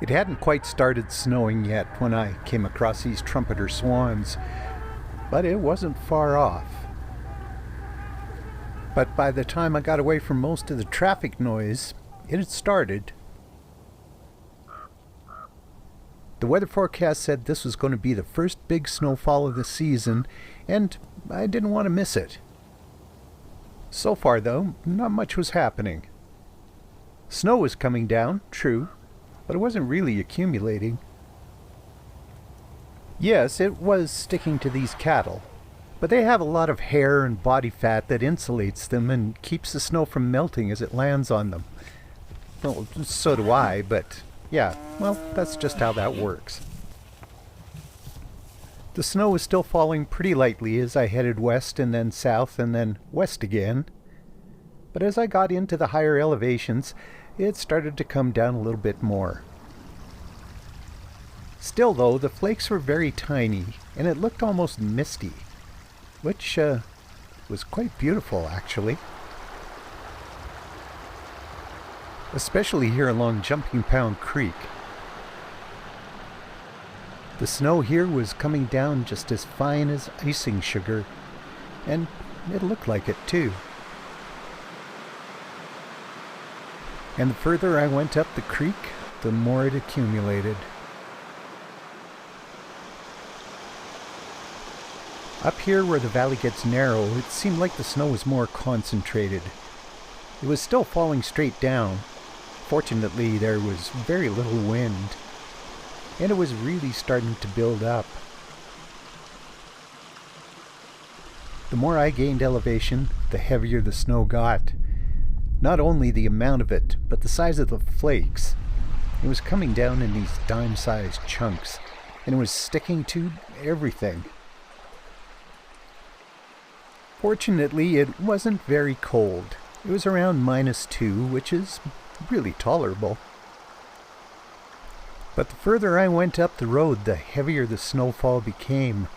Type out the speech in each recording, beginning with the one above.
It hadn't quite started snowing yet when I came across these trumpeter swans, but it wasn't far off. But by the time I got away from most of the traffic noise, it had started. The weather forecast said this was going to be the first big snowfall of the season, and I didn't want to miss it. So far, though, not much was happening. Snow was coming down, true, but it wasn't really accumulating. Yes, it was sticking to these cattle, but they have a lot of hair and body fat that insulates them and keeps the snow from melting as it lands on them. Well, so do I, but yeah, well, that's just how that works. The snow was still falling pretty lightly as I headed west and then south and then west again. But as I got into the higher elevations, it started to come down a little bit more. Still though, the flakes were very tiny and it looked almost misty, which was quite beautiful actually. Especially here along Jumping Pound Creek. The snow here was coming down just as fine as icing sugar, and it looked like it too. And the further I went up the creek, the more it accumulated. Up here where the valley gets narrow, it seemed like the snow was more concentrated. It was still falling straight down. Fortunately, there was very little wind, and it was really starting to build up. The more I gained elevation, the heavier the snow got. Not only the amount of it, but the size of the flakes. It was coming down in these dime-sized chunks, and it was sticking to everything. Fortunately, it wasn't very cold. It was around -2, which is really tolerable. But the further I went up the road, the heavier the snowfall became.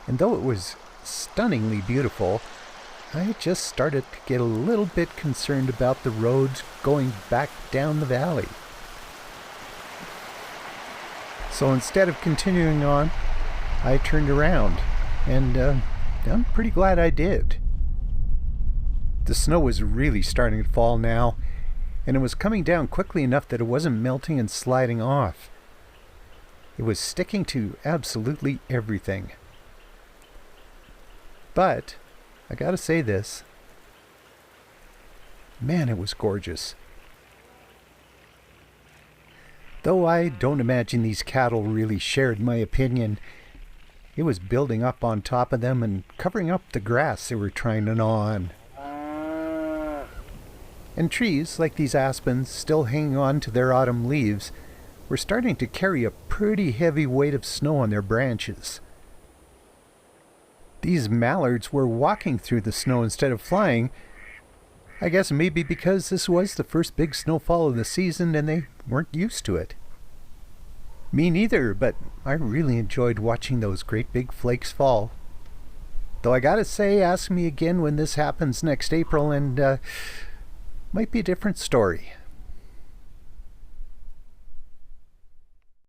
And though it was stunningly beautiful, I just started to get a little bit concerned about the roads going back down the valley. So instead of continuing on, I turned around, and I'm pretty glad I did. The snow was really starting to fall now, and it was coming down quickly enough that it wasn't melting and sliding off. It was sticking to absolutely everything. But I gotta say this. Man, it was gorgeous. Though I don't imagine these cattle really shared my opinion, it was building up on top of them and covering up the grass they were trying to gnaw on. And trees, like these aspens, still hanging on to their autumn leaves, were starting to carry a pretty heavy weight of snow on their branches. These mallards were walking through the snow instead of flying. I guess maybe because this was the first big snowfall of the season and they weren't used to it. Me neither, but I really enjoyed watching those great big flakes fall. Though I gotta say, ask me again when this happens next April and might be a different story.